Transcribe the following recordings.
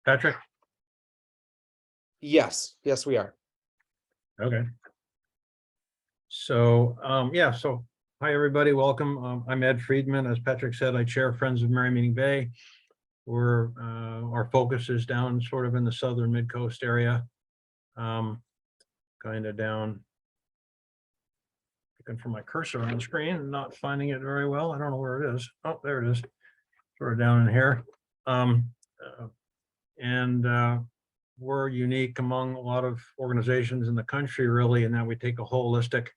Patrick? Yes, we are. Okay. So, yeah, so hi, everybody. Welcome. I'm Ed Friedman. As Patrick said, I chair Friends of Merrymeeting Bay. Our focus is down sort of in the southern mid-coast area. Kind of down. Looking for my cursor on the screen and not finding it very well. I don't know where it is. Oh, there it is. Sort of down in here. We're unique among a lot of organizations in the country, really, in that we take a holistic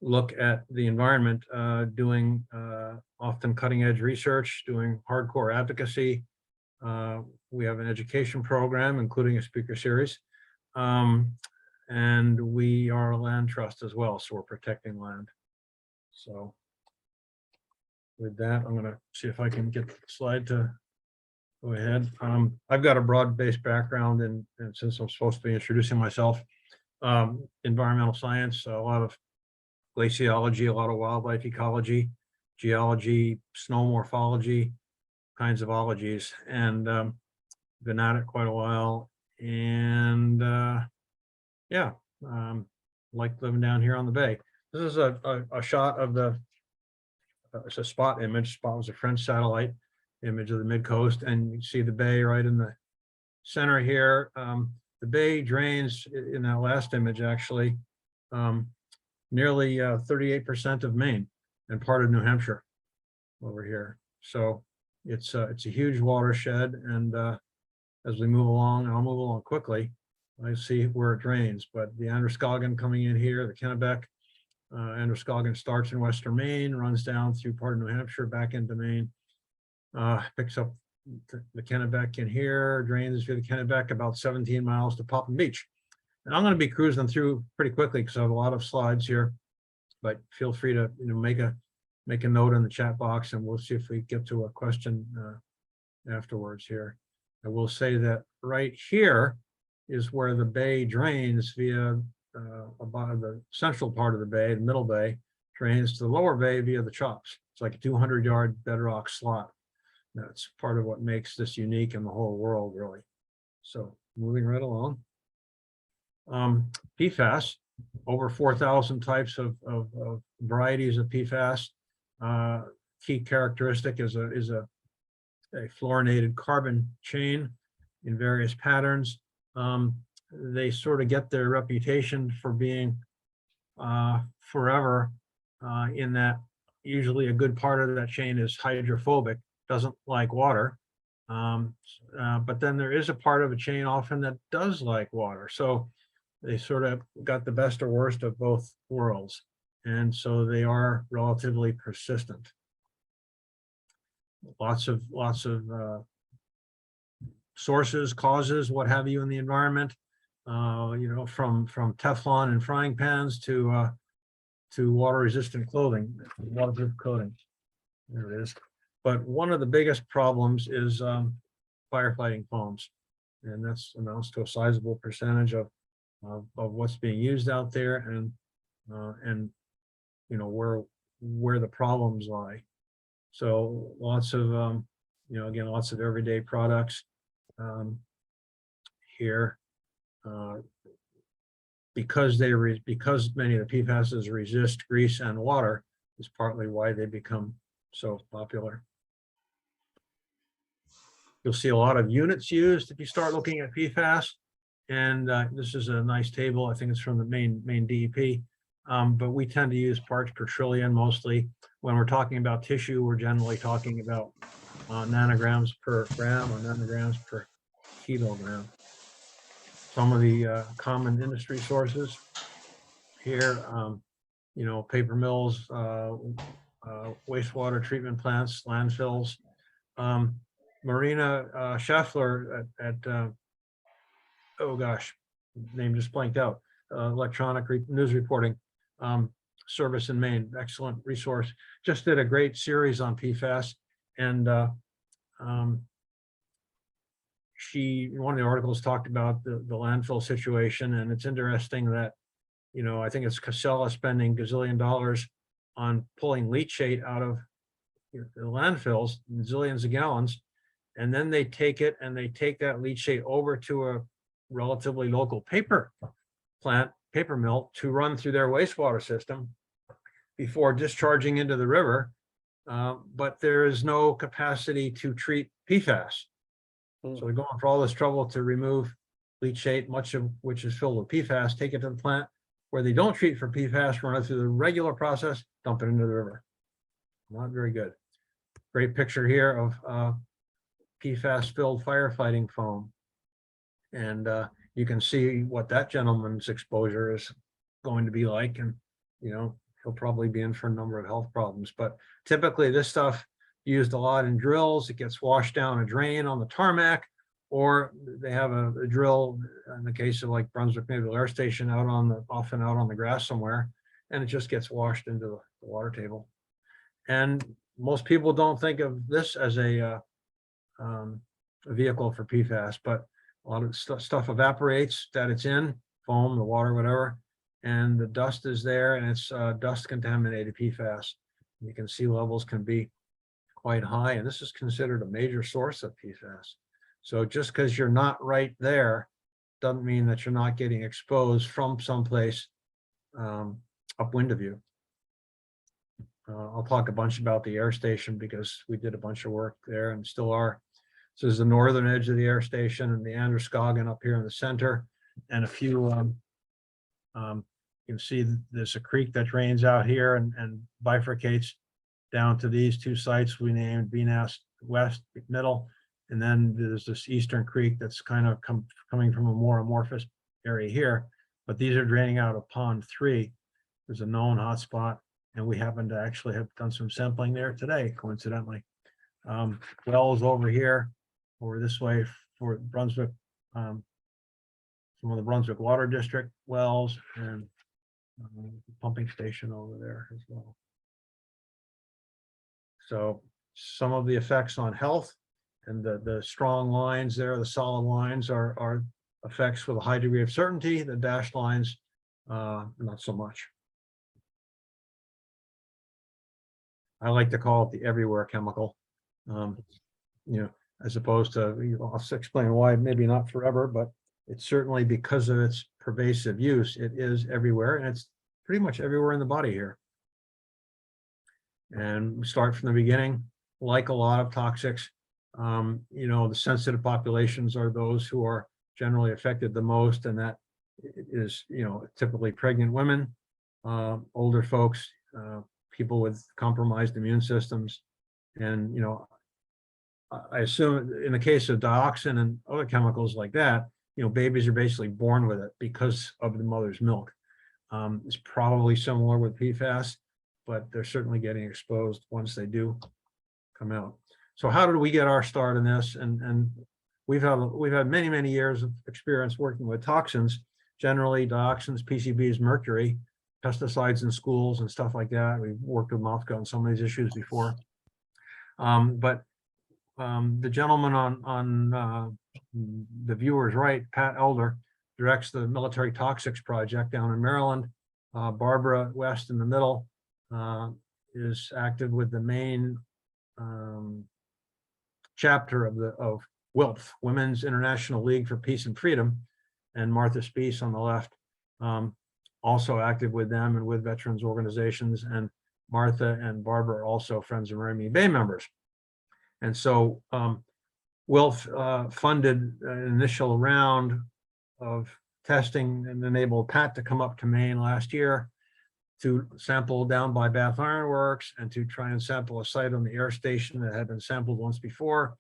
look at the environment, doing often cutting edge research, doing hardcore advocacy. We have an education program, including a speaker series. And we are a land trust as well, so we're protecting land. So with that, I'm going to see if I can get the slide to go ahead. I've got a broad-based background, and since I'm supposed to be introducing myself, environmental science, a lot of glaciology, a lot of wildlife ecology, geology, snow morphology, kinds of ologies, and been at it quite a while. And yeah, like living down here on the bay. This is a shot of the, it's a spot image. Spot was a French satellite image of the mid-coast, and you see the bay right in the center here. The bay drains, in that last image, actually, nearly 38% of Maine and part of New Hampshire over here. So it's a huge watershed, and as we move along, and I'll move along quickly, I see where it drains. But the Androscoggin coming in here, the Kennebec, Androscoggin starts in western Maine, runs down through part of New Hampshire, back into Maine, picks up the Kennebec in here, drains through the Kennebec about 17 miles to Popham Beach. And I'm going to be cruising through pretty quickly because I have a lot of slides here, but feel free to make a note in the chat box, and we'll see if we get to a question afterwards here. I will say that right here is where the bay drains via about the central part of the bay, the middle bay, drains to the lower bay via the chops. It's like a 200-yard bedrock slot. That's part of what makes this unique in the whole world, really. So moving right along. PFAS, over 4,000 types of varieties of PFAS. Key characteristic is a fluorinated carbon chain in various patterns. They sort of get their reputation for being forever, in that usually a good part of that chain is hydrophobic, doesn't like water. But then there is a part of a chain often that does like water. So they sort of got the best or worst of both worlds. And so they are relatively persistent. Lots of sources, causes, what have you in the environment, from Teflon and frying pans to water resistant clothing, waterproof coating. There it is. But one of the biggest problems is firefighting foams. And that's amounts to a sizable percentage of what's being used out there, and where the problems lie. So lots of again, lots of everyday products here, because many of the PFASs resist grease and water, is partly why they become so popular. You'll see a lot of units used if you start looking at PFAS. And this is a nice table. I think it's from the Maine DEP. But we tend to use parts per trillion mostly. When we're talking about tissue, we're generally talking about nanograms per gram or nanograms per kilogram. Some of the common industry sources here, paper mills, wastewater treatment plants, landfills. Marina Scheffler at oh gosh, name just blanked out. Electronic news reporting service in Maine, excellent resource. Just did a great series on PFAS, and one of the articles talked about the landfill situation, and it's interesting that I think it's Casella spending gazillion dollars on pulling leachate out of the landfills, zillions of gallons, and then they take it and they take that leachate over to a relatively local paper plant, paper mill, to run through their wastewater system before discharging into the river. But there is no capacity to treat PFAS. So they're going for all this trouble to remove leachate, much of which is filled with PFAS, take it to the plant where they don't treat for PFAS, run it through the regular process, dump it into the river. Not very good. Great picture here of PFAS-filled firefighting foam. And you can see what that gentleman's exposure is going to be like. And, you know, he'll probably be in for a number of health problems. But typically this stuff used a lot in drills. It gets washed down a drain on the tarmac, or they have a drill, in the case of like Brunswick Naval Air Station, often out on the grass somewhere, and it just gets washed into the water table. And most people don't think of this as a vehicle for PFAS, but a lot of stuff evaporates that it's in, foam, the water, whatever, and the dust is there, and it's dust contaminated PFAS. You can see levels can be quite high, and this is considered a major source of PFAS. So just because you're not right there doesn't mean that you're not getting exposed from someplace upwind of you. I'll talk a bunch about the air station because we did a bunch of work there and still are. So this is the northern edge of the air station, and the Androscoggin up here in the center, and a few, you can see there's a creek that drains out here and bifurcates down to these two sites we named BNAS West, Middle, and then there's this eastern creek that's kind of coming from a more amorphous area here, but these are draining out of Pond 3. There's a known hotspot, and we happen to actually have done some sampling there today, coincidentally. Wells over here, or this way for Brunswick, some of the Brunswick Water District wells, and pumping station over there as well. So some of the effects on health, and the strong lines there, the solid lines are effects with a high degree of certainty. The dashed lines, not so much. I like to call it the everywhere chemical, you know, as opposed to, I'll explain why, maybe not forever, but it's certainly because of its pervasive use, it is everywhere, and it's pretty much everywhere in the body here. And we start from the beginning, like a lot of toxics, you know, the sensitive populations are those who are generally affected the most, and that is, you know, typically pregnant women, older folks, people with compromised immune systems. And, you know, I assume in the case of dioxin and other chemicals like that, you know, babies are basically born with it because of the mother's milk. It's probably similar with PFAS, but they're certainly getting exposed once they do come out. So how did we get our start in this? And we've had many years of experience working with toxins, generally dioxins, PCBs, mercury, pesticides in schools and stuff like that. We've worked with Mouthgut on some of these issues before. But the gentleman on the viewer's right, Pat Elder, directs the Military Toxics Project down in Maryland. Barbara West in the middle is active with the Maine chapter of WILF, Women's International League for Peace and Freedom, and Martha Spees on the left, also active with them and with veterans organizations. And Martha and Barbara are also Friends of Merrymeeting Bay members. And so WILF funded an initial round of testing and enabled Pat to come up to Maine last year to sample down by Bath Iron Works and to try and sample a site on the air station that had been sampled once before.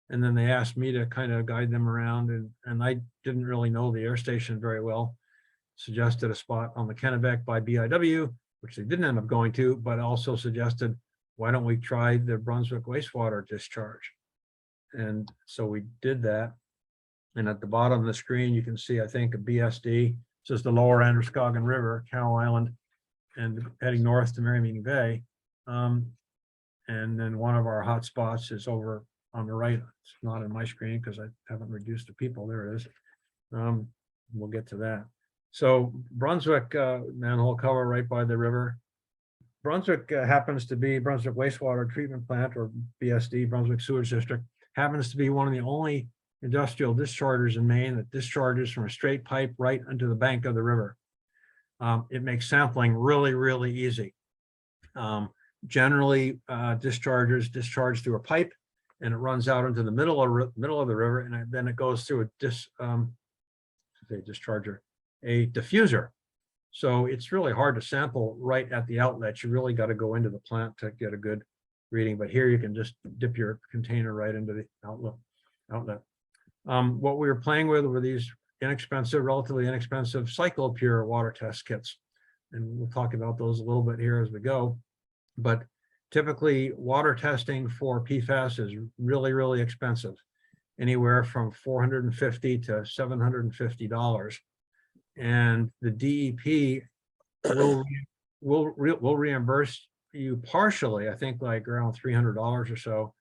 And then they asked me to kind of guide them around, and I didn't really know the air station very well. Suggested a spot on the Kennebec by BIW, which they didn't end up going to, but also suggested, why don't we try the Brunswick wastewater discharge? And so we did that. And at the bottom of the screen, you can see, I think, a BSD. This is the lower Androscoggin River, Carroll Island, and heading north to Merrymeeting Bay. And then one of our hot spots is over on the right. It's not on my screen because I haven't reduced the people. There it is. We'll get to that. So Brunswick manhole cover right by the river. Brunswick happens to be Brunswick Wastewater Treatment Plant, or BSD, Brunswick Sewage District, happens to be one of the only industrial dischargers in Maine that discharges from a straight pipe right into the bank of the river. It makes sampling really, really easy. Generally, dischargers discharge through a pipe, and it runs out into the middle of the river, and then it goes through a diffuser. So it's really hard to sample right at the outlet. You really got to go into the plant to get a good reading. But here you can just dip your container right into the outlet. What we were playing with were these relatively inexpensive CycloPure water test kits. And we'll talk about those a little bit here as we go. But typically water testing for PFAS is really, really expensive, anywhere from $450 to $750. And the DEP will reimburse you partially, I think like around $300 or so,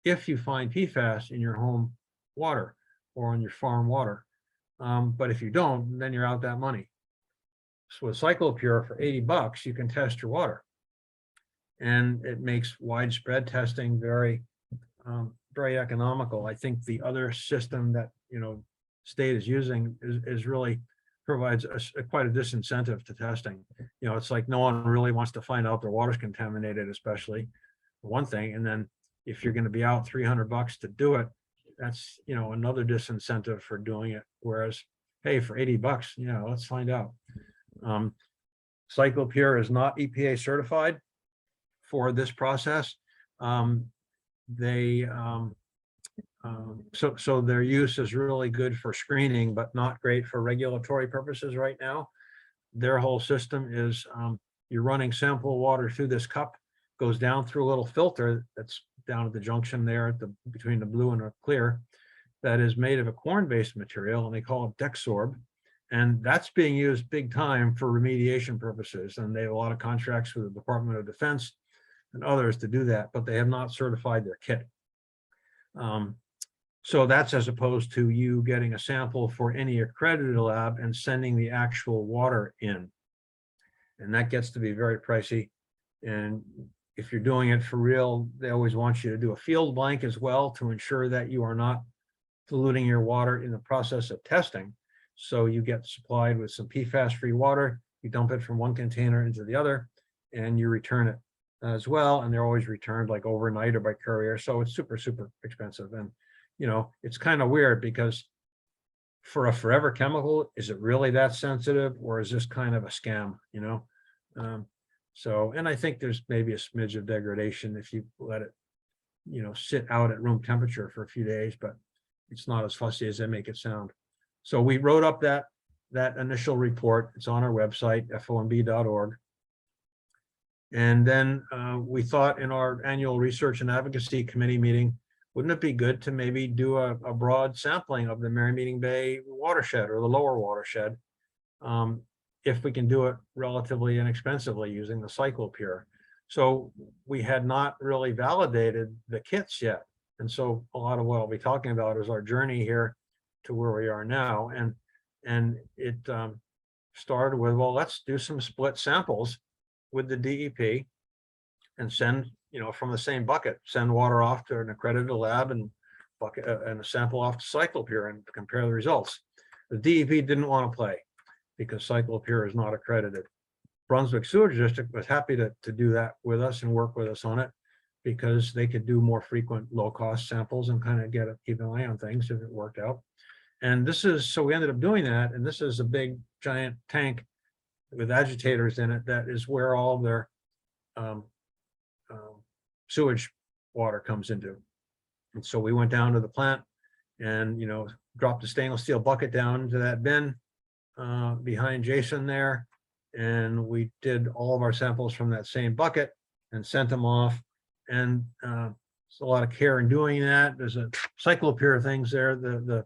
if you find PFAS in your home water or on your farm water. But if you don't, then you're out that money. So with CycloPure for $80, you can test your water. And it makes widespread testing very, very economical. I think the other system that, state is using is really provides quite a disincentive to testing. It's like no one really wants to find out their water's contaminated, especially one thing. And then if you're going to be out $300 to do it, that's, another disincentive for doing it. Whereas, hey, for $80, let's find out. CycloPure is not EPA certified for this process. So their use is really good for screening, but not great for regulatory purposes right now. Their whole system is you're running sample water through this cup, goes down through a little filter that's down at the junction there between the blue and the clear, that is made of a corn-based material, and they call it Dexorb. And that's being used big time for remediation purposes. And they have a lot of contracts with the Department of Defense and others to do that, but they have not certified their kit. So that's as opposed to you getting a sample for any accredited lab and sending the actual water in. And that gets to be very pricey. And if you're doing it for real, they always want you to do a field blank as well to ensure that you are not diluting your water in the process of testing. So you get supplied with some PFAS-free water, you dump it from one container into the other, and you return it as well. And they're always returned like overnight or by courier. So it's super, super expensive. And it's kind of weird because for a forever chemical, is it really that sensitive, or is this kind of a scam, and I think there's maybe a smidge of degradation if you let it, sit out at room temperature for a few days, but it's not as fussy as they make it sound. So we wrote up that initial report. It's on our website, fomb.org. And then we thought in our annual research and advocacy committee meeting, wouldn't it be good to maybe do a broad sampling of the Merrymeeting Bay watershed or the lower watershed, if we can do it relatively inexpensively using the CycloPure? So we had not really validated the kits yet. And so a lot of what I'll be talking about is our journey here to where we are now. And it started with, well, let's do some split samples with the DEP and send, from the same bucket, send water off to an accredited lab and bucket and a sample off to CycloPure and compare the results. The DEP didn't want to play because CycloPure is not accredited. Brunswick Sewage District was happy to do that with us and work with us on it because they could do more frequent low-cost samples and kind of keep an eye on things if it worked out. And so we ended up doing that. And this is a big giant tank with agitators in it. That is where all their sewage water comes into. And so we went down to the plant and, dropped a stainless steel bucket down into that bin behind Jason there. And we did all of our samples from that same bucket and sent them off. And there's a lot of care in doing that. There's a CycloPure things there.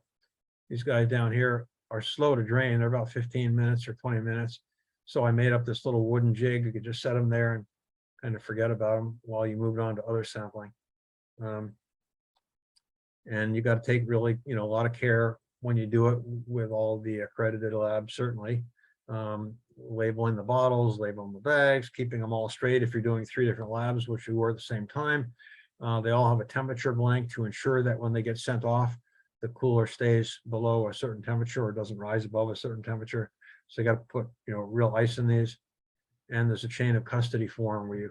These guys down here are slow to drain. They're about 15 minutes or 20 minutes. So I made up this little wooden jig. You could just set them there and kind of forget about them while you moved on to other sampling. And you got to take really, a lot of care when you do it with all the accredited labs, certainly. Labeling the bottles, labeling the bags, keeping them all straight if you're doing 3 different labs, which we were at the same time. They all have a temperature blank to ensure that when they get sent off, the cooler stays below a certain temperature or doesn't rise above a certain temperature. So you got to put, real ice in these. And there's a chain of custody form where you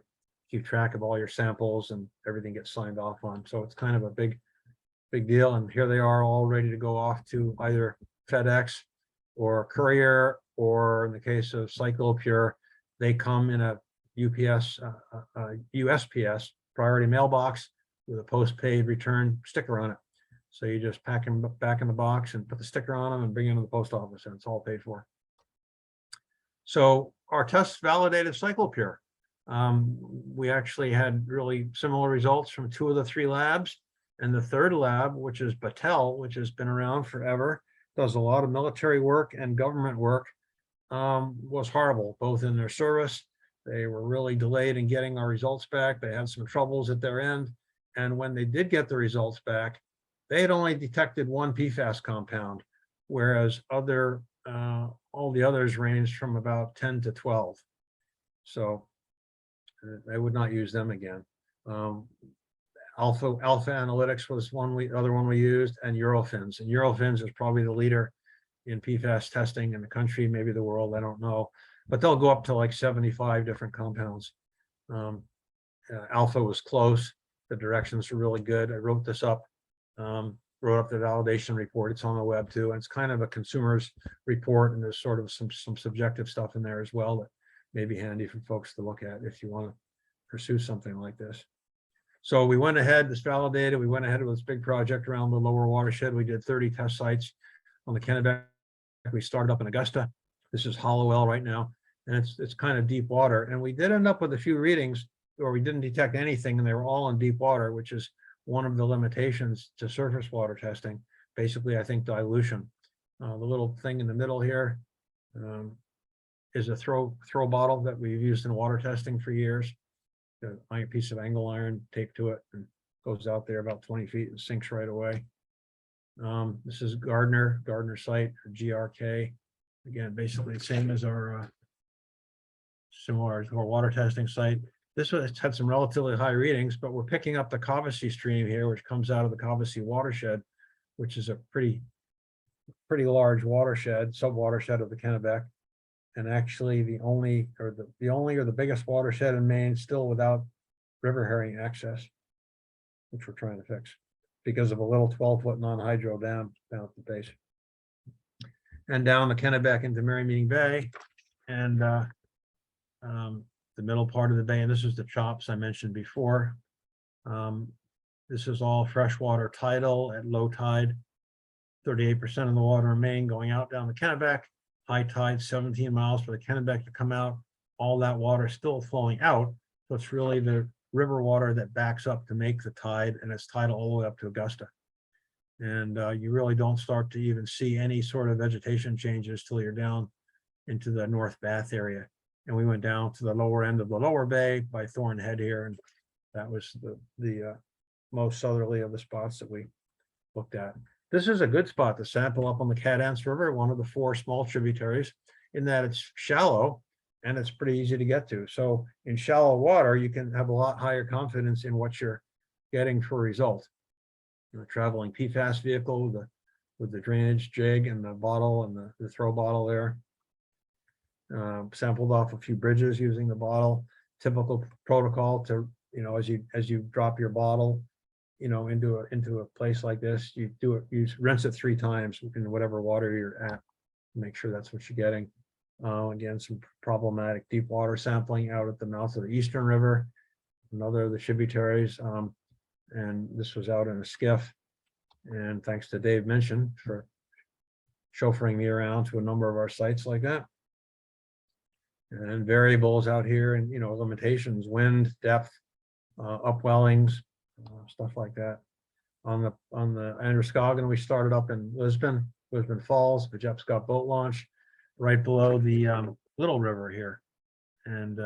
keep track of all your samples and everything gets signed off on. So it's kind of a big deal. And here they are all ready to go off to either FedEx or courier, or in the case of CycloPure, they come in a UPS, USPS priority mailbox with a postpaid return sticker on it. So you just pack them back in the box and put the sticker on them and bring them to the post office, and it's all paid for. So our tests validated CycloPure. We actually had really similar results from 2 of the 3 labs. And the third lab, which is Battelle, which has been around forever, does a lot of military work and government work, was horrible, both in their service. They were really delayed in getting our results back. They had some troubles at their end. And when they did get the results back, they had only detected 1 PFAS compound, whereas all the others ranged from about 10 to 12. So I would not use them again. Alpha Analytics was other one we used, and Eurofins. And Eurofins is probably the leader in PFAS testing in the country, maybe the world, I don't know. But they'll go up to like 75 different compounds. Alpha was close. The directions were really good. I wrote this up, wrote up the validation report. It's on the web too. And it's kind of a consumer's report, and there's sort of some subjective stuff in there as well that may be handy for folks to look at if you want to pursue something like this. So we went ahead, this validated, we went ahead with this big project around the lower watershed. We did 30 test sites on the Kennebec. We started up in Augusta. This is Hollowell right now, and it's kind of deep water. And we did end up with a few readings where we didn't detect anything, and they were all in deep water, which is one of the limitations to surface water testing. Basically, I think dilution. The little thing in the middle here is a throw bottle that we've used in water testing for years. A piece of angle iron taped to it and goes out there about 20 feet and sinks right away. This is Gardner site, GRK. Again, basically the same as our similar to our water testing site. This has had some relatively high readings, but we're picking up the Covessy stream here, which comes out of the Covessy watershed, which is a pretty large watershed, sub-watershed of the Kennebec. And actually the only or the biggest watershed in Maine still without river herring access, which we're trying to fix because of a little 12-foot non-hydro dam down at the base. And down the Kennebec into Merrymeeting Bay, and the middle part of the bay, and this is the chops I mentioned before. This is all freshwater tidal at low tide, 38% of the water in Maine going out down the Kennebec. High tide, 17 miles for the Kennebec to come out. All that water still flowing out. So it's really the river water that backs up to make the tide, and it's tidal all the way up to Augusta. And you really don't start to even see any sort of vegetation changes till you're down into the North Bath area. And we went down to the lower end of the lower bay by Thorn Head here, and that was the most southerly of the spots that we looked at. This is a good spot to sample up on the Cadance River, one of the 4 small tributaries, in that it's shallow and it's pretty easy to get to. So in shallow water, you can have a lot higher confidence in what you're getting for a result. You're traveling PFAS vehicle with the drainage jig and the bottle and the throw bottle there. Sampled off a few bridges using the bottle. Typical protocol to, as you drop your bottle, into a place like this, you rinse it 3 times in whatever water you're at, make sure that's what you're getting. Again, some problematic deep water sampling out at the mouth of the Eastern River, another of the tributaries. And this was out in a skiff. And thanks to Dave Minchin for chauffeuring me around to a number of our sites like that. And variables out here and, limitations, wind, depth, upwellings, stuff like that. On the Androscoggin, we started up in Lisbon Falls, the Jeff Scott boat launch, right below the Little River here. And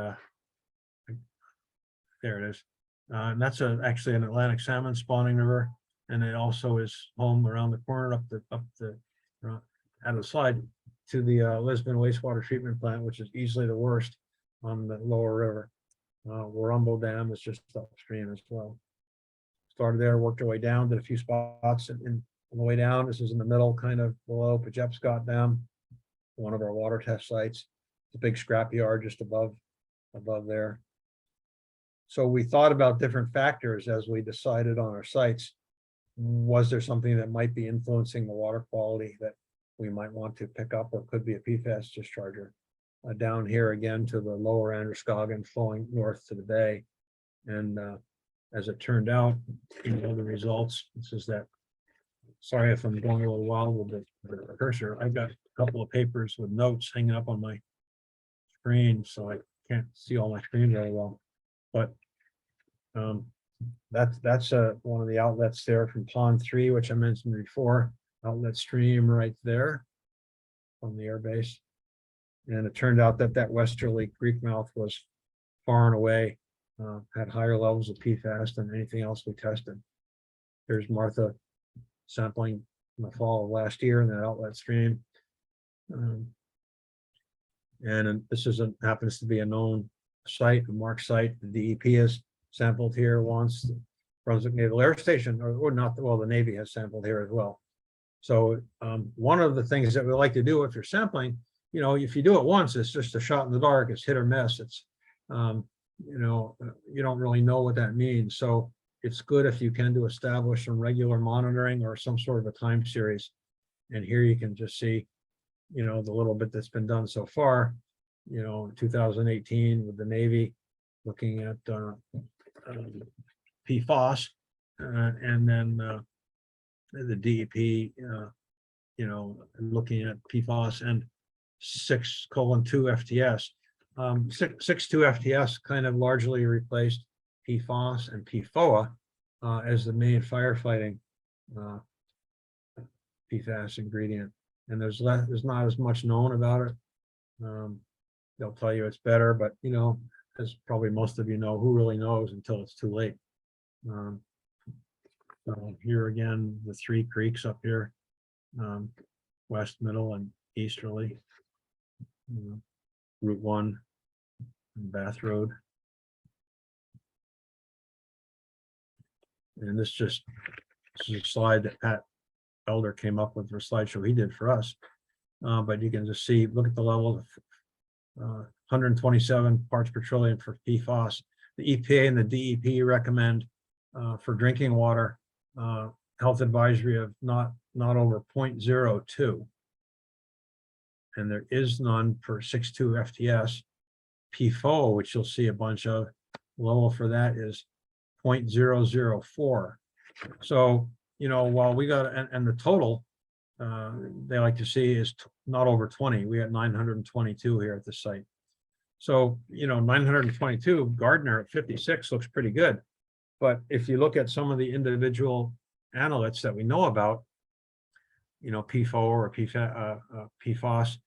there it is. And that's actually an Atlantic salmon spawning river. And it also is home around the corner up the out of the slide to the Lisbon wastewater treatment plant, which is easily the worst on the lower river. Warumbo Dam is just upstream as well. started there, worked our way down, did a few spots on the way down. This is in the middle, kind of below Pajepscot Dam, one of our water test sites. The big scrap yard just above there. So we thought about different factors as we decided on our sites. Was there something that might be influencing the water quality that we might want to pick up, or could be a PFAS discharger? Down here again to the lower Androscoggin flowing north to the bay. And as it turned out, the results, this is that, sorry if I'm going a little wild with the cursor. I've got a couple of papers with notes hanging up on my screen, so I can't see all my screen very well. But that's one of the outlets there from Pond 3, which I mentioned before. Outlet stream right there from the airbase. And it turned out that westerly creek mouth was far and away, had higher levels of PFAS than anything else we tested. There's Martha sampling in the fall of last year in that outlet stream. And this happens to be a known site, a marked site. The DEP has sampled here once. The Brunswick Naval Air Station, or not, well, the Navy has sampled here as well. So one of the things that we like to do if you're sampling, if you do it once, it's just a shot in the dark, it's hit or miss. It's, you don't really know what that means. So it's good if you can establish some regular monitoring or some sort of a time series. And here you can just see, the little bit that's been done so far, 2018 with the Navy looking at PFAS, and then the DEP, looking at PFAS and 6:2 FTS. 6:2 FTS kind of largely replaced PFAS and PFOA as the main firefighting PFAS ingredient. And there's not as much known about it. They'll tell you it's better, but as probably most of you know, who really knows until it's too late. So here again, the three creeks up here, west, middle, and easterly. Route 1 and Bath Road. And this is a slide that Pat Elder came up with for a slideshow he did for us. But you can just see, look at the level of 127 parts per trillion for PFAS. The EPA and the DEP recommend for drinking water health advisory of not over 0.02. And there is none for 6:2 FTS. PFOA, which you'll see a bunch of, level for that is 0.004. So, while we got, and the total they like to see is not over 20. We had 922 here at the site. So, 922, Gardner at 56 looks pretty good. But if you look at some of the individual analytes that we know about, PFOA or PFAS,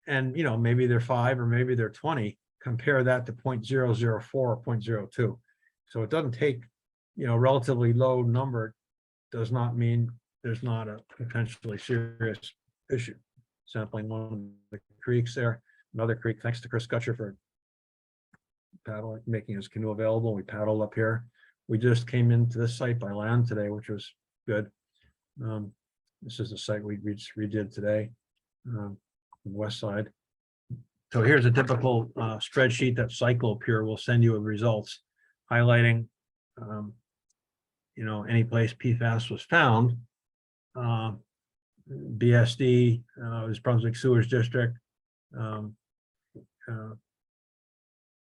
and maybe they're 5 or maybe they're 20, compare that to 0.004 or 0.02. So it doesn't take, relatively low number does not mean there's not a potentially serious issue. Sampling one of the creeks there, another creek, thanks to Chris Gutcher for making his canoe available. We paddled up here. We just came into this site by land today, which was good. This is the site we redid today, on the west side. So here's a typical spreadsheet that Cyclopure will send you with results, highlighting, any place PFAS was found. BSD is Brunswick Sewers District, and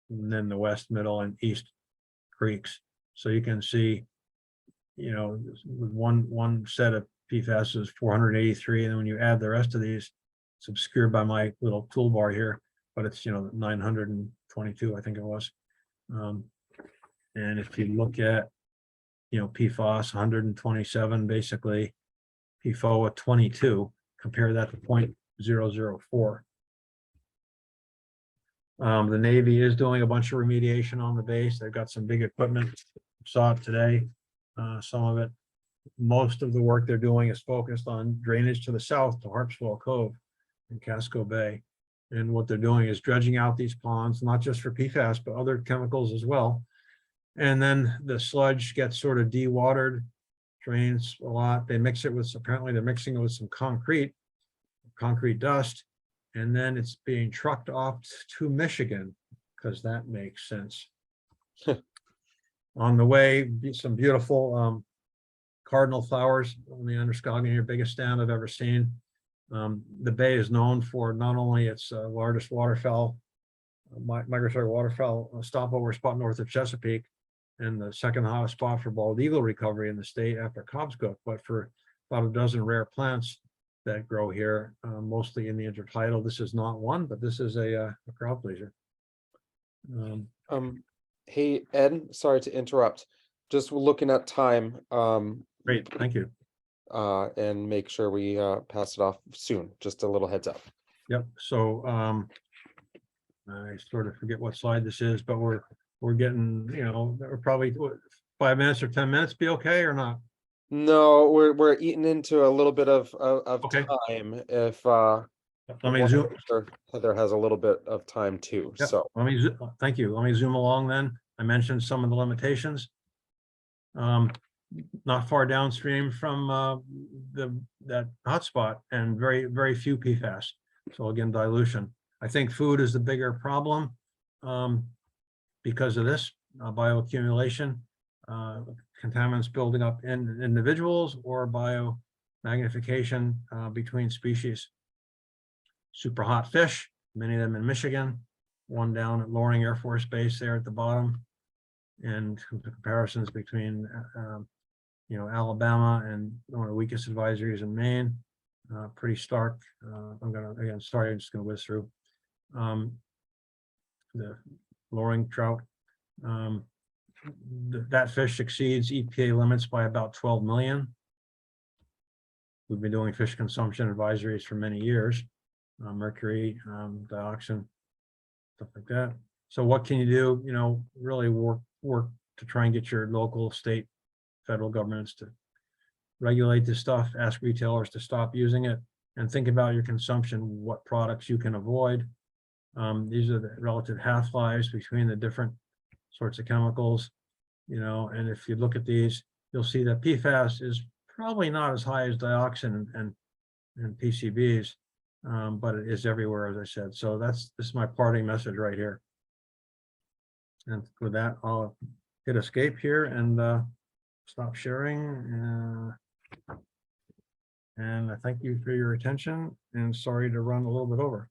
then the west, middle, and east creeks. So you can see, with one set of PFAS is 483, and then when you add the rest of these, it's obscured by my little toolbar here, but it's 922, I think it was. And if you look at PFAS 127 basically, PFOA 22, compare that to 0.004. The Navy is doing a bunch of remediation on the base. They've got some big equipment. Saw it today, some of it. Most of the work they're doing is focused on drainage to the south to Harpswell Cove and Casco Bay. And what they're doing is dredging out these ponds, not just for PFAS, but other chemicals as well. And then the sludge gets sort of dewatered, drains a lot. They mix it with, apparently they're mixing it with some concrete dust. And then it's being trucked off to Michigan, because that makes sense. On the way, some beautiful cardinal flowers on the Androscoggin here, biggest stand I've ever seen. The bay is known for not only its largest waterfowl, migratory waterfowl stopover spot north of Chesapeake, and the second hottest spot for bald eagle recovery in the state after Cobscook, but for about a dozen rare plants that grow here, mostly in the intertidal. This is not one, but this is a crowd pleaser. Hey, Ed, sorry to interrupt. Just looking at time, Great, thank you. and make sure we pass it off soon. Just a little heads up. Yep, so I sort of forget what slide this is, but we're getting, we're probably 5 minutes or 10 minutes be okay or not? No, we're eating into a little bit of Okay. time. If Let me zoom. sure Heather has a little bit of time too. Yep, So thank you. Let me zoom along then. I mentioned some of the limitations. Not far downstream from that hotspot, and very few PFAS. So again, dilution. I think food is the bigger problem because of this bioaccumulation, contaminants building up in individuals, or biomagnification between species. Super hot fish, many of them in Michigan, one down at Loring Air Force Base there at the bottom, and comparisons between Alabama and one of the weakest advisories in Maine. Pretty stark. I'm just gonna whiz through the Loring trout. That fish exceeds EPA limits by about 12 million. We've been doing fish consumption advisories for many years. Mercury, dioxin, stuff like that. So what can you do? Really work to try and get your local, state, federal governments to regulate this stuff, ask retailers to stop using it, and think about your consumption, what products you can avoid. These are the relative half-lives between the different sorts of chemicals, and if you look at these, you'll see that PFAS is probably not as high as dioxin and PCBs, but it is everywhere, as I said. So this is my parting message right here. And with that, I'll hit escape here and stop sharing. And I thank you for your attention, and sorry to run a little bit over.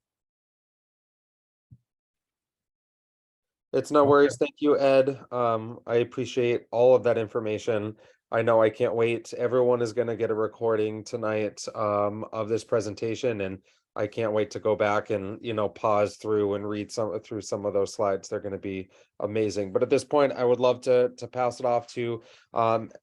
it's no worries. Thank you, Ed. I appreciate all of that information. I know I can't wait. Everyone is going to get a recording tonight of this presentation, and I can't wait to go back and pause through and read through some of those slides. They're going to be amazing. But at this point, I would love to pass it off to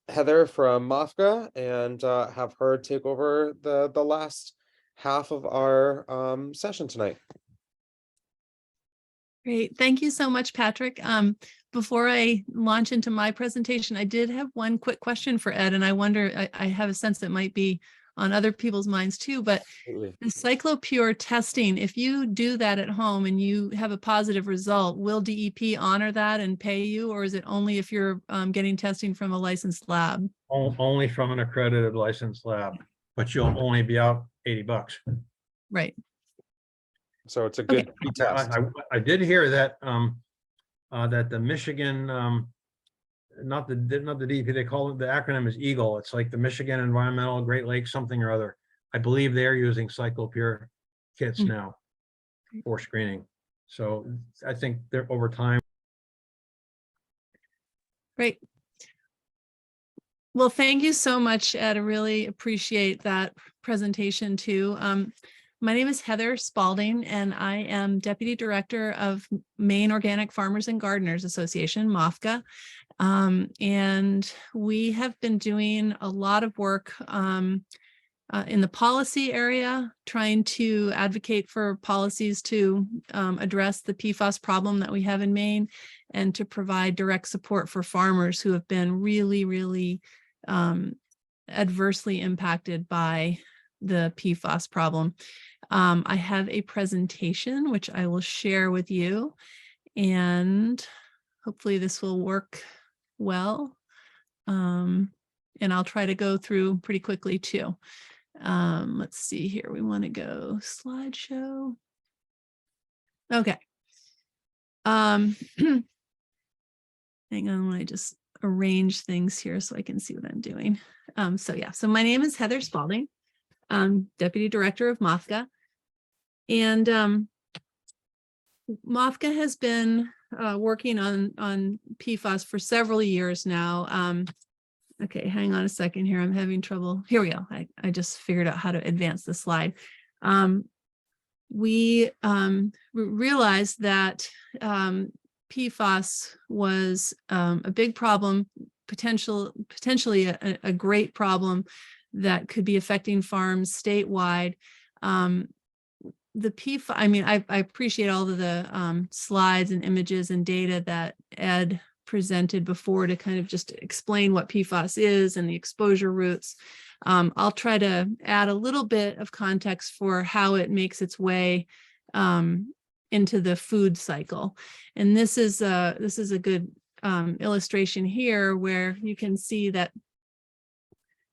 Heather from MAFGA and have her take over the last half of our session tonight. Great. Thank you so much, Patrick. Before I launch into my presentation, I did have one quick question for Ed, and I wonder, I have a sense that might be on other people's minds too, but Absolutely. the CycloPure testing, if you do that at home and you have a positive result, will DEP honor that and pay you, or is it only if you're getting testing from a licensed lab? Only from an accredited licensed lab, but you'll only be out $80. Right. So it's a good test. I did hear that that the Michigan, not the DEP, they call it, the acronym is EAGLE. It's like the Michigan Environmental Great Lakes something or other. I believe they're using CycloPure kits now for screening. So I think they're over time. Great. Well, thank you so much, Ed. I really appreciate that presentation too. My name is Heather Spalding, and I am Deputy Director of Maine Organic Farmers and Gardeners Association, MAFGA. And we have been doing a lot of work in the policy area, trying to advocate for policies to address the PFAS problem that we have in Maine, and to provide direct support for farmers who have been really adversely impacted by the PFAS problem. I have a presentation which I will share with you, and hopefully this will work well. And I'll try to go through pretty quickly too. Let's see here. We want to go slideshow. Okay. Hang on, let me just arrange things here so I can see what I'm doing. So my name is Heather Spalding. I'm Deputy Director of MOFGA. And MOFGA has been working on PFAS for several years now. Okay, hang on a second here. I'm having trouble. Here we go. I just figured out how to advance the slide. We realized that PFAS was a big problem, potentially a great problem that could be affecting farms statewide. The PFAS, I mean, I appreciate all of the slides and images and data that Ed presented before to kind of just explain what PFAS is and the exposure routes. I'll try to add a little bit of context for how it makes its way into the food cycle. And this is a good illustration here where you can see that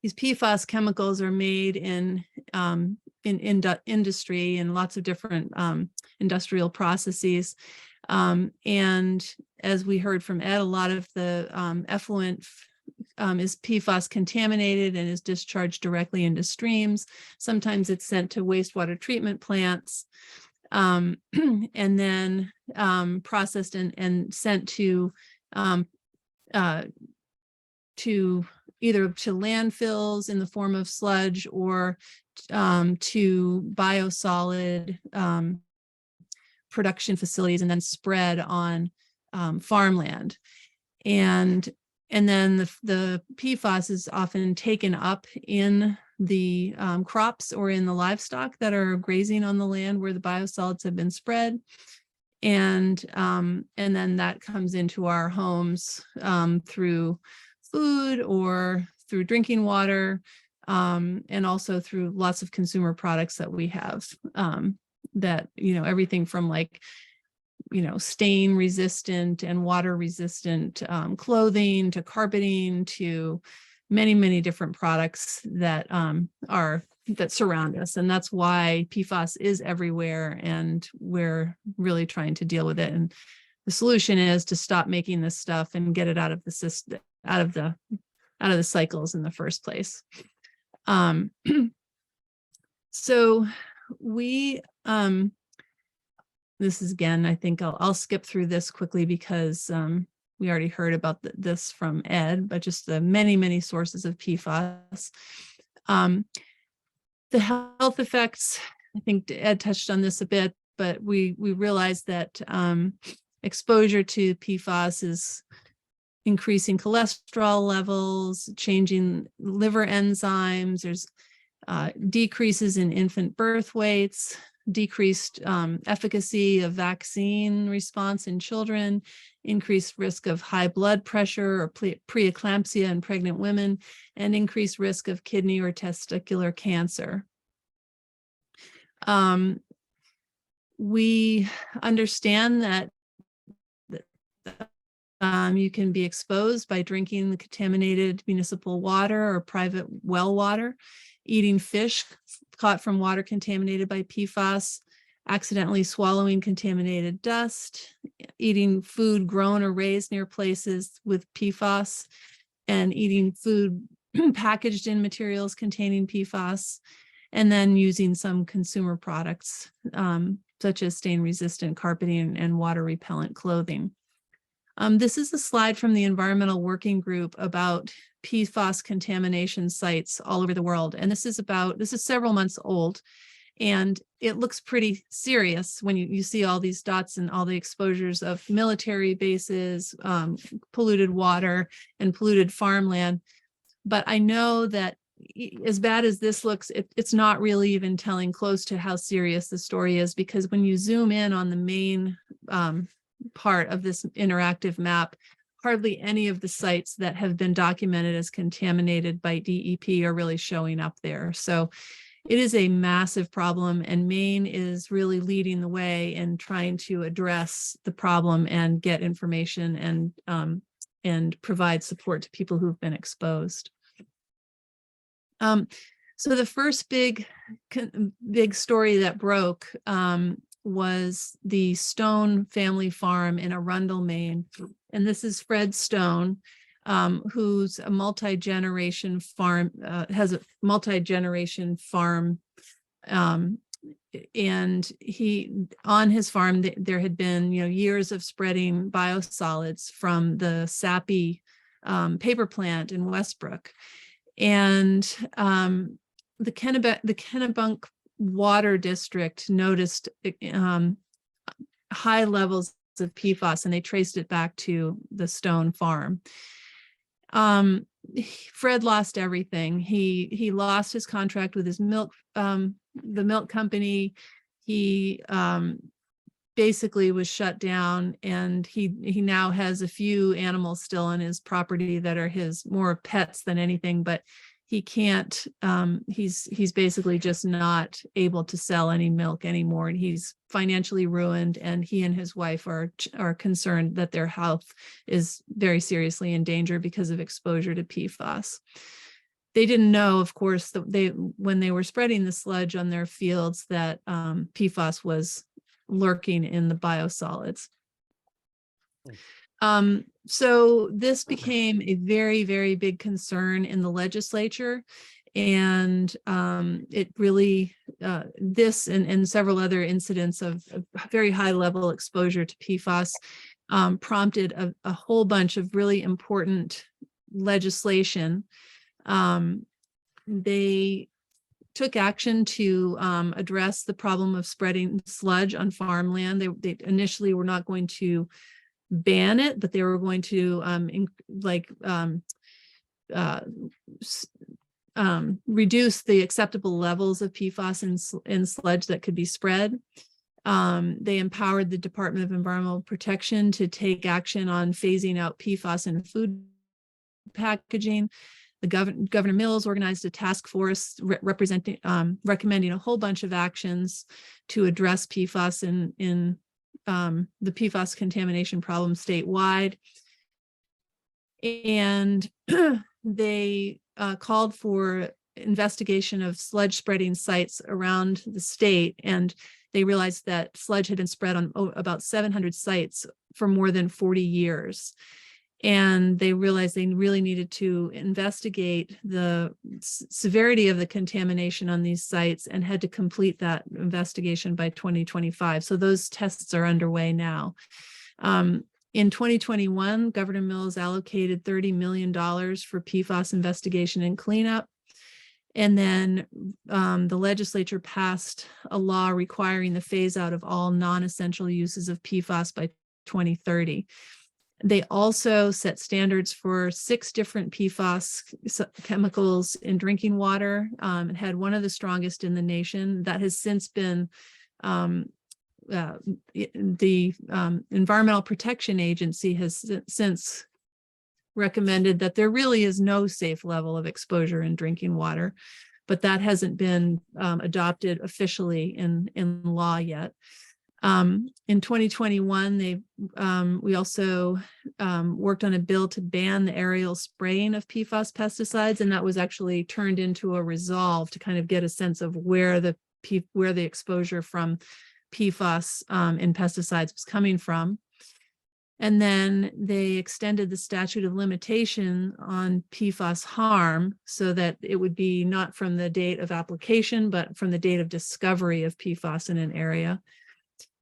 these PFAS chemicals are made in industry and lots of different industrial processes. And as we heard from Ed, a lot of the effluent is PFAS contaminated and is discharged directly into streams. Sometimes it's sent to wastewater treatment plants and then processed and sent to either to landfills in the form of sludge or to biosolid production facilities and then spread on farmland. And then the PFAS is often taken up in the crops or in the livestock that are grazing on the land where the biosolids have been spread. And then that comes into our homes through food or through drinking water, and also through lots of consumer products that we have that, everything from like, stain resistant and water resistant clothing to carpeting to many, many different products that that surround us. And that's why PFAS is everywhere and we're really trying to deal with it. And the solution is to stop making this stuff and get it out of the system, out of the cycles in the first place. So we, this is again, I think I'll skip through this quickly because we already heard about this from Ed, but just the many, many sources of PFAS. The health effects, I think Ed touched on this a bit, but we realized that exposure to PFAS is increasing cholesterol levels, changing liver enzymes. There's decreases in infant birth weights, decreased efficacy of vaccine response in children, increased risk of high blood pressure or preeclampsia in pregnant women, and increased risk of kidney or testicular cancer. We understand that you can be exposed by drinking the contaminated municipal water or private well water, eating fish caught from water contaminated by PFAS, accidentally swallowing contaminated dust, eating food grown or raised near places with PFAS, and eating food packaged in materials containing PFAS, and then using some consumer products such as stain-resistant carpeting and water-repellent clothing. This is a slide from the Environmental Working Group about PFAS contamination sites all over the world. And this is several months old, and it looks pretty serious when you see all these dots and all the exposures of military bases, polluted water, and polluted farmland. But I know that as bad as this looks, it's not really even telling close to how serious the story is, because when you zoom in on the main part of this interactive map, hardly any of the sites that have been documented as contaminated by DEP are really showing up there. So it is a massive problem, and Maine is really leading the way in trying to address the problem and get information and and provide support to people who've been exposed. So the first big story that broke was the Stone family farm in Arundel, Maine. And this is Fred Stone, who's a multi-generation farm, has a multi-generation farm. And on his farm, there had been, years of spreading biosolids from the Sappy paper plant in Westbrook. And the Kennebunk Water District noticed high levels of PFAS, and they traced it back to the Stone farm. Fred lost everything. He lost his contract with his milk, the milk company. He basically was shut down, and he now has a few animals still on his property that are his more pets than anything, but he can't, he's basically just not able to sell any milk anymore, and he's financially ruined, and he and his wife are concerned that their health is very seriously in danger because of exposure to PFAS. They didn't know, of course, that when they were spreading the sludge on their fields, that PFAS was lurking in the biosolids. So this became a very, very big concern in the legislature, and it really, this and several other incidents of very high level exposure to PFAS prompted a whole bunch of really important legislation. They took action to address the problem of spreading sludge on farmland. They initially were not going to ban it, but they were going to reduce the acceptable levels of PFAS in sludge that could be spread. They empowered the Department of Environmental Protection to take action on phasing out PFAS in food packaging. Governor Mills organized a task force recommending a whole bunch of actions to address PFAS in the PFAS contamination problem statewide. And they called for investigation of sludge spreading sites around the state, and they realized that sludge had been spread on about 700 sites for more than 40 years. And they realized they really needed to investigate the severity of the contamination on these sites and had to complete that investigation by 2025. So those tests are underway now. In 2021, Governor Mills allocated $30 million for PFAS investigation and cleanup. And then the legislature passed a law requiring the phase out of all non-essential uses of PFAS by 2030. They also set standards for 6 different PFAS chemicals in drinking water. It had one of the strongest in the nation. That has since been, the Environmental Protection Agency has since recommended that there really is no safe level of exposure in drinking water, but that hasn't been adopted officially in law yet. In 2021, we also worked on a bill to ban the aerial spraying of PFAS pesticides, and that was actually turned into a resolve to kind of get a sense of where the exposure from PFAS in pesticides was coming from. And then they extended the statute of limitation on PFAS harm so that it would be not from the date of application, but from the date of discovery of PFAS in an area.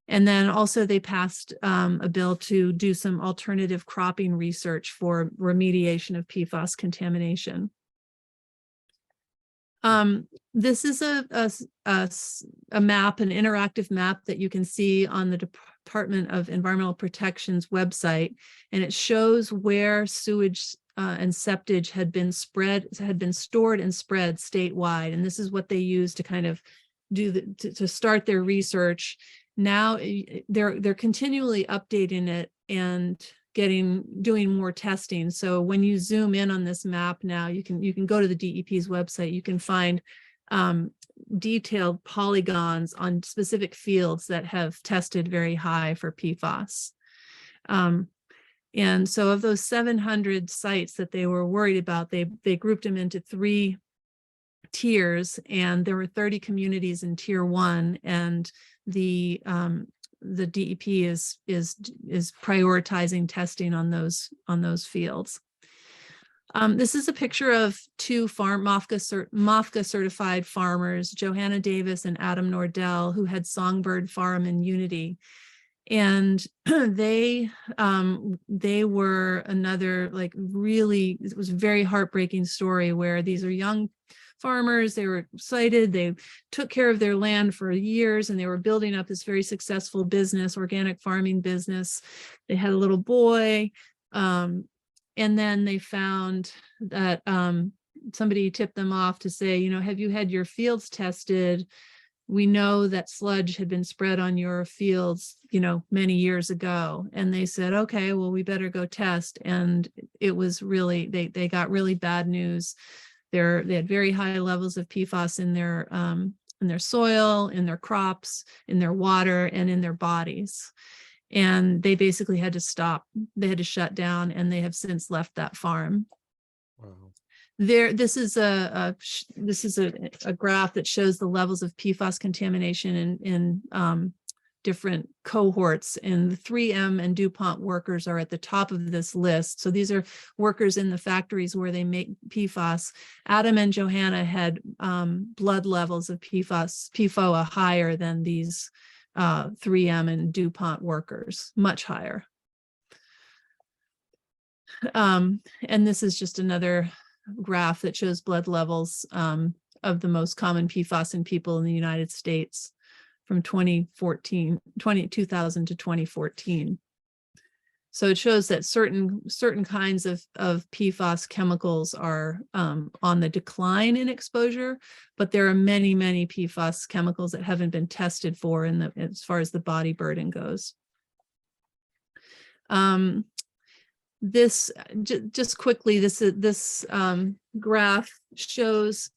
And then also they passed a bill to do some alternative cropping research for remediation of PFAS contamination. This is a map, an interactive map that you can see on the Department of Environmental Protection's website, and it shows where sewage and septage had been stored and spread statewide. And this is what they use to kind of do to start their research. Now they're continually updating it and doing more testing. So when you zoom in on this map now, you can go to the DEP's website. You can find detailed polygons on specific fields that have tested very high for PFAS. And so of those 700 sites that they were worried about, they grouped them into 3 tiers, and there were 30 communities in tier 1, and the DEP is prioritizing testing on those fields. This is a picture of 2 MOFGA certified farmers, Johanna Davis and Adam Nordell, who had Songbird Farm in Unity. And they were another, like, really, it was a very heartbreaking story where these are young farmers. They were excited. They took care of their land for years, and they were building up this very successful business, organic farming business. They had a little boy. And then they found that somebody tipped them off to say, you know, have you had your fields tested? We know that sludge had been spread on your fields, you know, many years ago. And they said, okay, well, we better go test. And it was really, they got really bad news. They had very high levels of PFAS in their soil, in their crops, in their water, and in their bodies. And they basically had to stop. They had to shut down, and they have since left that farm. Wow. This is a graph that shows the levels of PFAS contamination in different cohorts, and the 3M and DuPont workers are at the top of this list. So these are workers in the factories where they make PFAS. Adam and Johanna had blood levels of PFOA higher than these 3M and DuPont workers, much higher. And this is just another graph that shows blood levels of the most common PFAS in people in the United States from 2000 to 2014. So it shows that certain kinds of PFAS chemicals are on the decline in exposure, but there are many, many PFAS chemicals that haven't been tested for as far as the body burden goes. Just quickly, this graph shows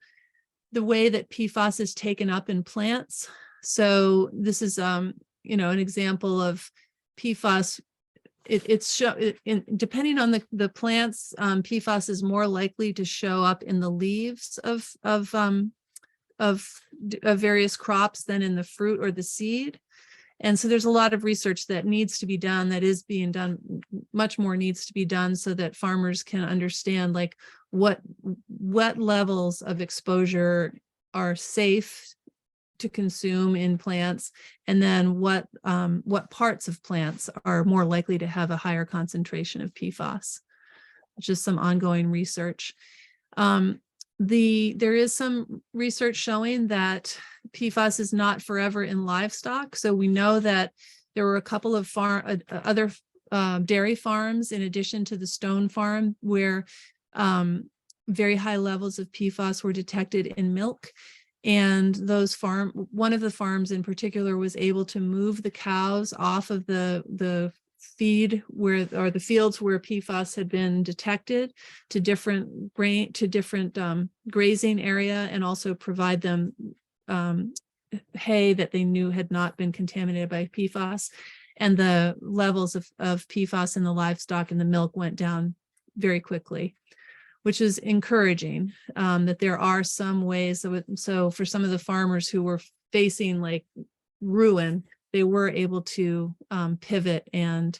the way that PFAS is taken up in plants. So this is you know, an example of PFAS. Depending on the plants, PFAS is more likely to show up in the leaves of various crops than in the fruit or the seed. And so there's a lot of research that needs to be done, that is being done. Much more needs to be done so that farmers can understand, like, what levels of exposure are safe to consume in plants, and then what parts of plants are more likely to have a higher concentration of PFAS. Just some ongoing research. There is some research showing that PFAS is not forever in livestock. So we know that there were a couple of other dairy farms in addition to the Stone farm where very high levels of PFAS were detected in milk. And one of the farms in particular was able to move the cows off of the feed the fields where PFAS had been detected to different grazing area, and also provide them hay that they knew had not been contaminated by PFAS. And the levels of PFAS in the livestock and the milk went down very quickly, which is encouraging, that there are some ways. So for some of the farmers who were facing like ruin, they were able to pivot, and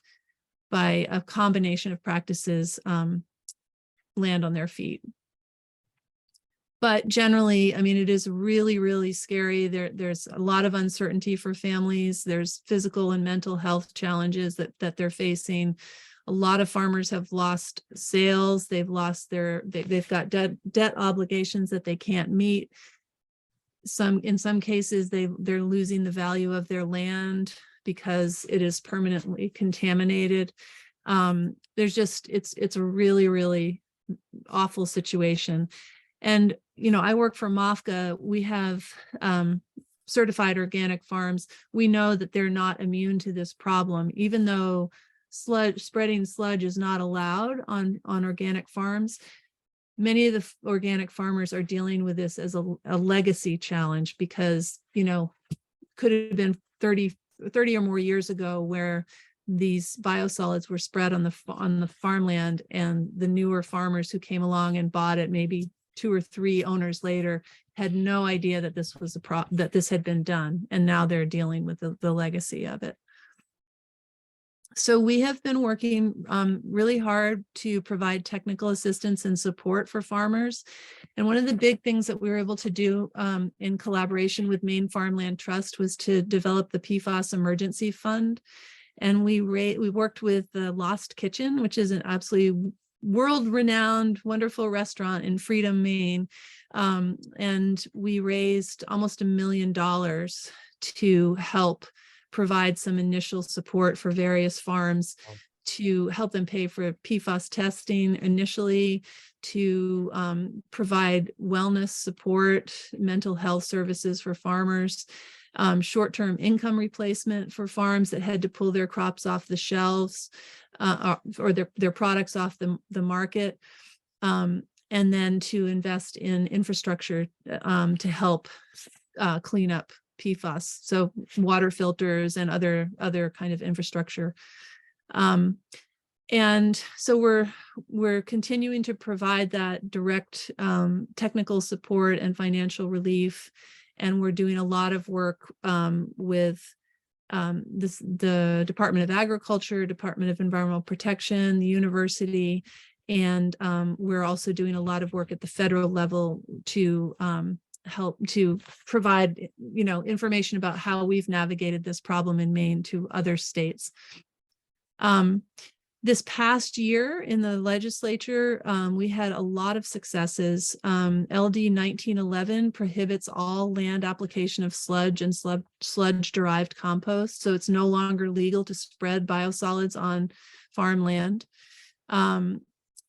by a combination of practices, land on their feet. But generally, I mean, it is really, really scary. There's a lot of uncertainty for families. There's physical and mental health challenges that they're facing. A lot of farmers have lost sales. They've got debt obligations that they can't meet. In some cases, they're losing the value of their land because it is permanently contaminated. It's a really, really awful situation. And, you know, I work for MOFGA. We have certified organic farms. We know that they're not immune to this problem, even though spreading sludge is not allowed on organic farms. Many of the organic farmers are dealing with this as a legacy challenge, because, you know, could have been 30 or more years ago where these biosolids were spread on the farmland, and the newer farmers who came along and bought it maybe 2 or 3 owners later had no idea that this was that this had been done, and now they're dealing with the legacy of it. So we have been working really hard to provide technical assistance and support for farmers. And one of the big things that we were able to do in collaboration with Maine Farmland Trust was to develop the PFAS Emergency Fund. And we worked with the Lost Kitchen, which is an absolutely world-renowned, wonderful restaurant in Friedman, Maine. And we raised almost $1 million to help provide some initial support for various farms to help them pay for PFAS testing initially, to provide wellness support, mental health services for farmers, short-term income replacement for farms that had to pull their crops off the shelves or their products off the market, and then to invest in infrastructure to help clean up PFAS, so water filters and other kind of infrastructure. And so we're continuing to provide that direct technical support and financial relief. And we're doing a lot of work with the Department of Agriculture, Department of Environmental Protection, the university, and we're also doing a lot of work at the federal level to help to provide, information about how we've navigated this problem in Maine to other states. This past year in the legislature, we had a lot of successes. LD 1911 prohibits all land application of sludge and sludge-derived compost, so it's no longer legal to spread biosolids on farmland.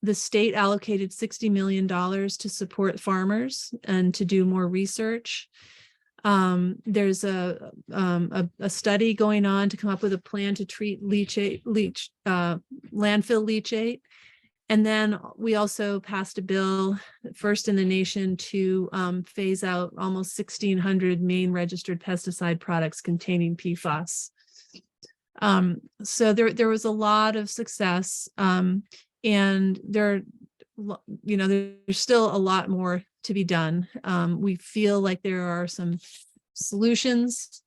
The state allocated $60 million to support farmers and to do more research. There's a study going on to come up with a plan to treat landfill leachate. And then we also passed a bill, first in the nation, to phase out almost 1,600 Maine registered pesticide products containing PFAS. So there was a lot of success. And there's still a lot more to be done. We feel like there are some solutions.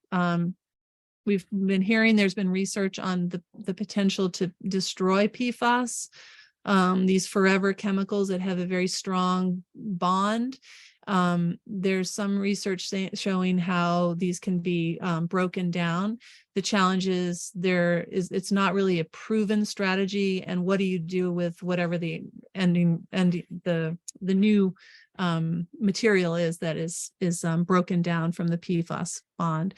We've been hearing there's been research on the potential to destroy PFAS, these forever chemicals that have a very strong bond. There's some research showing how these can be broken down. The challenge is it's not really a proven strategy. And what do you do with whatever the new material is that is broken down from the PFAS bond?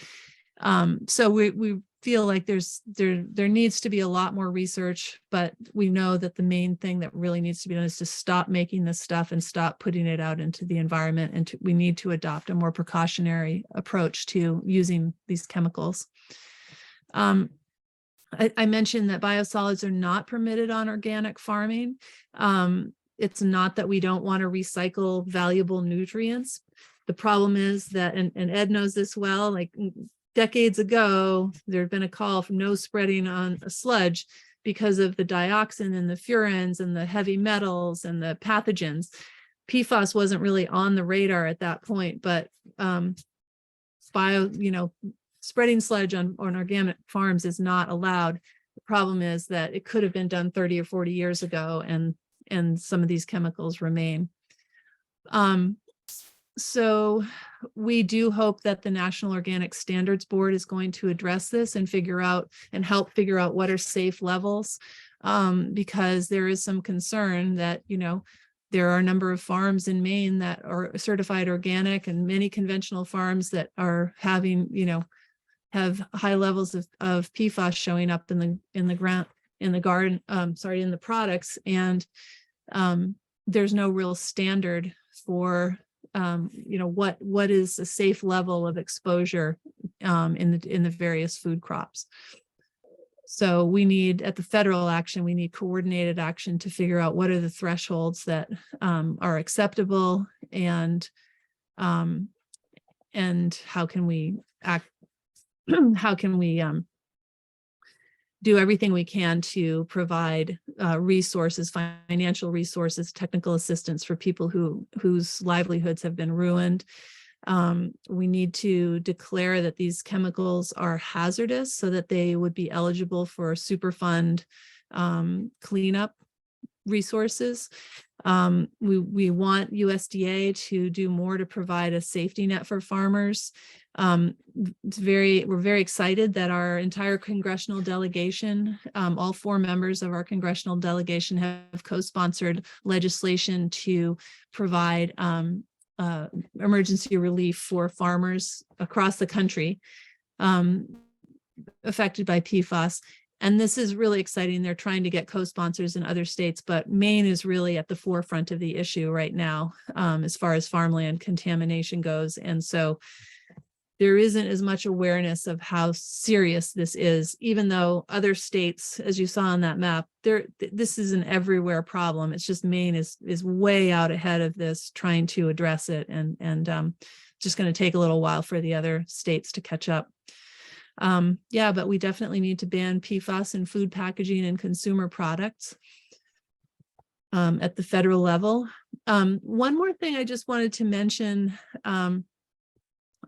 So we feel like there needs to be a lot more research, but we know that the main thing that really needs to be done is to stop making this stuff and stop putting it out into the environment. And we need to adopt a more precautionary approach to using these chemicals. I mentioned that biosolids are not permitted on organic farming. It's not that we don't want to recycle valuable nutrients. The problem is that, and Ed knows this well, like decades ago, there had been a call for no spreading on a sludge because of the dioxin and the furans and the heavy metals and the pathogens. PFAS wasn't really on the radar at that point, but spreading sludge on organic farms is not allowed. The problem is that it could have been done 30 or 40 years ago, and some of these chemicals remain. So we do hope that the National Organic Standards Board is going to address this and help figure out what are safe levels, because there is some concern that, there are a number of farms in Maine that are certified organic, and many conventional farms that are having, have high levels of PFAS showing up in the ground, in the garden, in the products. And there's no real standard for what is a safe level of exposure in the various food crops. So we need, at the federal action, we need coordinated action to figure out what are the thresholds that are acceptable, and how can we act, how can we do everything we can to provide resources, financial resources, technical assistance for people whose livelihoods have been ruined. We need to declare that these chemicals are hazardous so that they would be eligible for Superfund cleanup resources. We want USDA to do more to provide a safety net for farmers. We're very excited that our entire congressional delegation, all 4 members of our congressional delegation have co-sponsored legislation to provide emergency relief for farmers across the country affected by PFAS. And this is really exciting. They're trying to get co-sponsors in other states, but Maine is really at the forefront of the issue right now, as far as farmland contamination goes. And so there isn't as much awareness of how serious this is, even though other states, as you saw on that map, this is an everywhere problem. It's just Maine is way out ahead of this, trying to address it, and just going to take a little while for the other states to catch up. Yeah, but we definitely need to ban PFAS in food packaging and consumer products at the federal level. One more thing I just wanted to mention,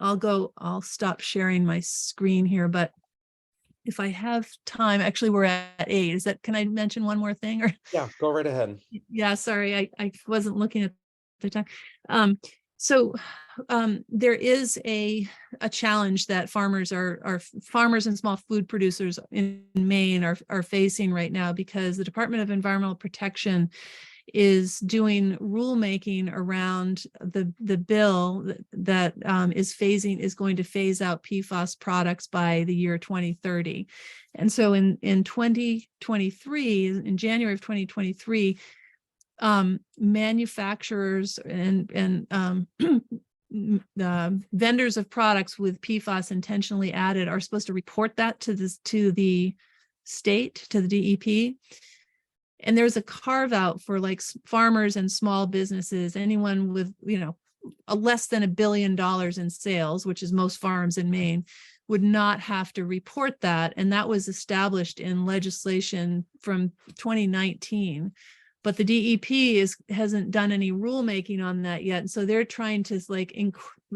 I'll stop sharing my screen here, but if I have time, actually we're at 8. Can I mention one more thing? Or Yeah, go right ahead. yeah, sorry, I wasn't looking at the time. There is a challenge that farmers and small food producers in Maine are facing right now, because the Department of Environmental Protection is doing rulemaking around the bill that is going to phase out PFAS products by the year 2030. And so in 2023, in January of 2023, manufacturers and vendors of products with PFAS intentionally added are supposed to report that to the state, to the DEP. And there's a carve out for like farmers and small businesses, anyone with, a less than $1 billion in sales, which is most farms in Maine, would not have to report that. And that was established in legislation from 2019. But the DEP hasn't done any rulemaking on that yet. And so they're trying to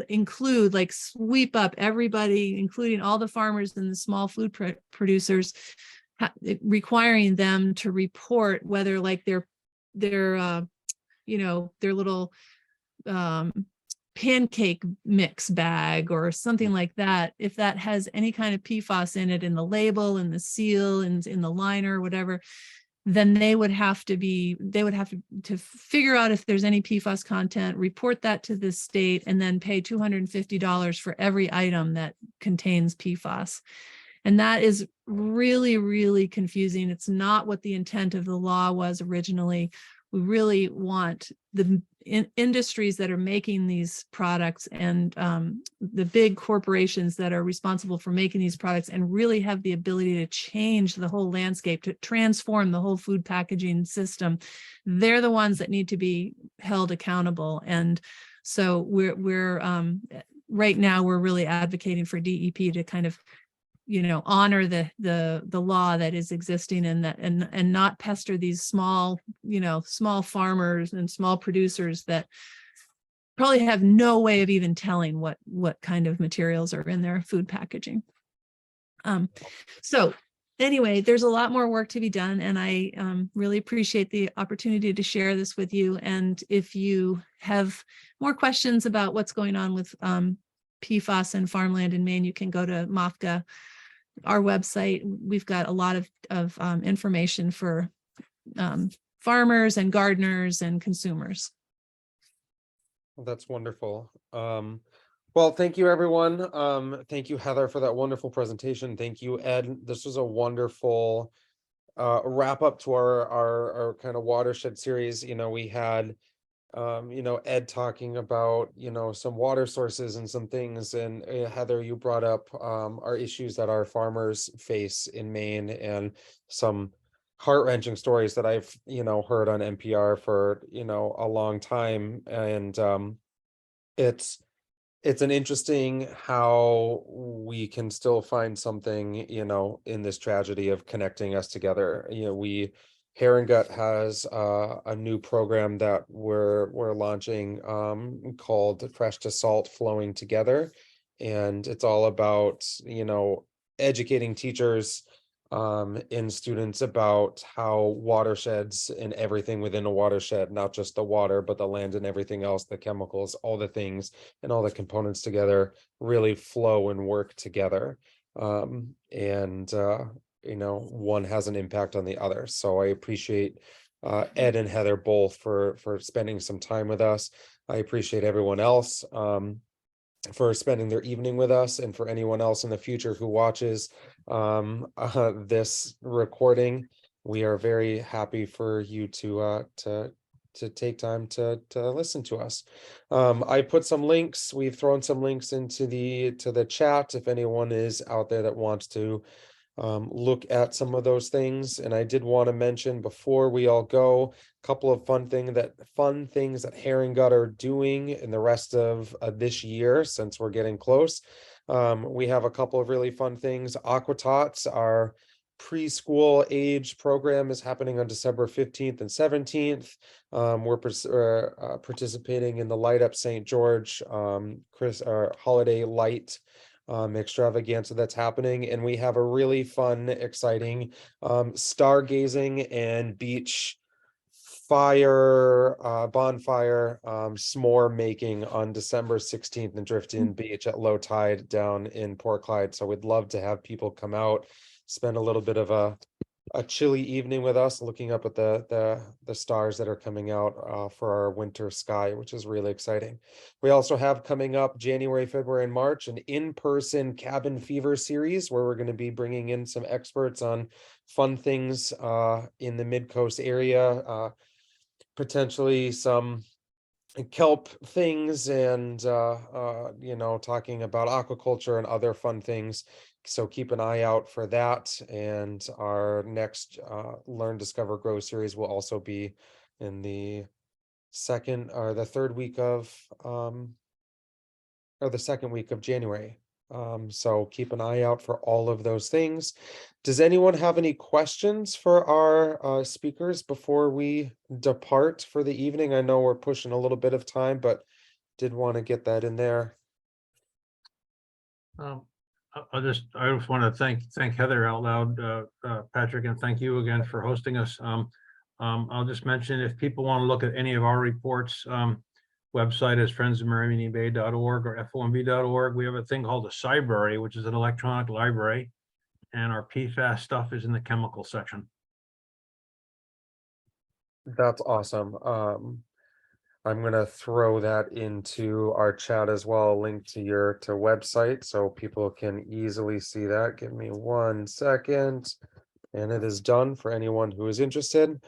include, sweep up everybody, including all the farmers and the small food producers, requiring them to report whether their little pancake mix bag or something like that, if that has any kind of PFAS in it, in the label, in the seal, and in the liner, whatever, then they would have to figure out if there's any PFAS content, report that to the state, and then pay $250 for every item that contains PFAS. And that is really, really confusing. It's not what the intent of the law was originally. We really want the industries that are making these products and the big corporations that are responsible for making these products and really have the ability to change the whole landscape, to transform the whole food packaging system. They're the ones that need to be held accountable. And so we're right now we're really advocating for DEP to kind of honor the law that is existing, and not pester these small farmers and small producers that probably have no way of even telling what kind of materials are in their food packaging. So anyway, there's a lot more work to be done, and I really appreciate the opportunity to share this with you. And if you have more questions about what's going on with PFAS and farmland in Maine, you can go to MOFGA, our website. We've got a lot of information for farmers and gardeners and consumers. Well, that's wonderful. Well, thank you, everyone. Thank you, Heather, for that wonderful presentation. Thank you, Ed. This was a wonderful wrap up to our kind of watershed series. We had Ed talking about, some water sources and some things. And Heather, you brought up our issues that our farmers face in Maine, and some heart-wrenching stories that I've, heard on NPR for, a long time. And it's it's an interesting how we can still find something, you know, in this tragedy of connecting us together. You know, Herringut has a new program that we're launching called Fresh to Salt Flowing Together. And it's all about, you know, educating teachers and students about how watersheds and everything within a watershed, not just the water, but the land and everything else, the chemicals, all the things and all the components together really flow and work together. You know, one has an impact on the other. So I appreciate Ed and Heather both for spending some time with us. I appreciate everyone else for spending their evening with us, and for anyone else in the future who watches this recording. We are very happy for you to take time to listen to us. I put some links. We've thrown some links into the chat if anyone is out there that wants to look at some of those things. And I did want to mention before we all go, a couple of fun things that Herringut are doing in the rest of this year, since we're getting close. We have a couple of really fun things. Aquatots, our preschool age program, is happening on December 15th and 17th. We're participating in the Light Up St. George holiday light extravaganza that's happening, and we have a really fun, exciting stargazing and beach bonfire s'more making on December 16th in Drifton Beach at low tide down in Port Clyde. So we'd love to have people come out, spend a little bit of a chilly evening with us, looking up at the stars that are coming out for our winter sky, which is really exciting. We also have coming up January, February, and March an in-person cabin fever series where we're going to be bringing in some experts on fun things in the mid-coast area, potentially some kelp things, and you know, talking about aquaculture and other fun things. So keep an eye out for that. And our next Learn, Discover, Grow series will also be in the second or the third week of or the second week of January. So keep an eye out for all of those things. Does anyone have any questions for our speakers before we depart for the evening? I know we're pushing a little bit of time, but did want to get that in there. I just want to thank Heather out loud, Patrick, and thank you again for hosting us. I'll just mention, if people want to look at any of our reports, website is friendsofmerrymeetingbay.org or fomb.org. We have a thing called a Cybrary, which is an electronic library, and our PFAS stuff is in the chemical section. That's awesome. I'm gonna throw that into our chat as well, link to your website so people can easily see that. Give me 1 second, and it is done for anyone who is interested.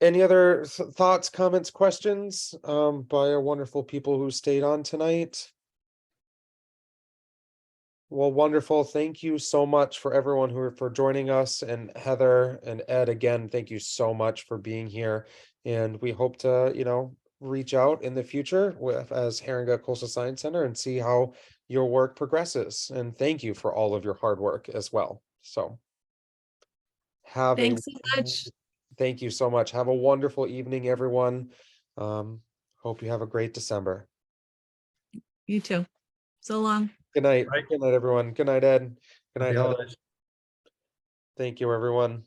Any other thoughts, comments, questions by our wonderful people who stayed on tonight? Well, wonderful. Thank you so much for everyone for joining us, and Heather and Ed, again, thank you so much for being here. And we hope to, you know, reach out in the future as Herringut Coastal Science Center and see how your work progresses. And thank you for all of your hard work as well. So Thanks so much. Thank you so much. Have a wonderful evening, everyone. Hope you have a great December. You too. So long. Good night. Right. Good night, everyone. Good night, Ed. Good night, Happy Heather. holidays. Thank you, everyone.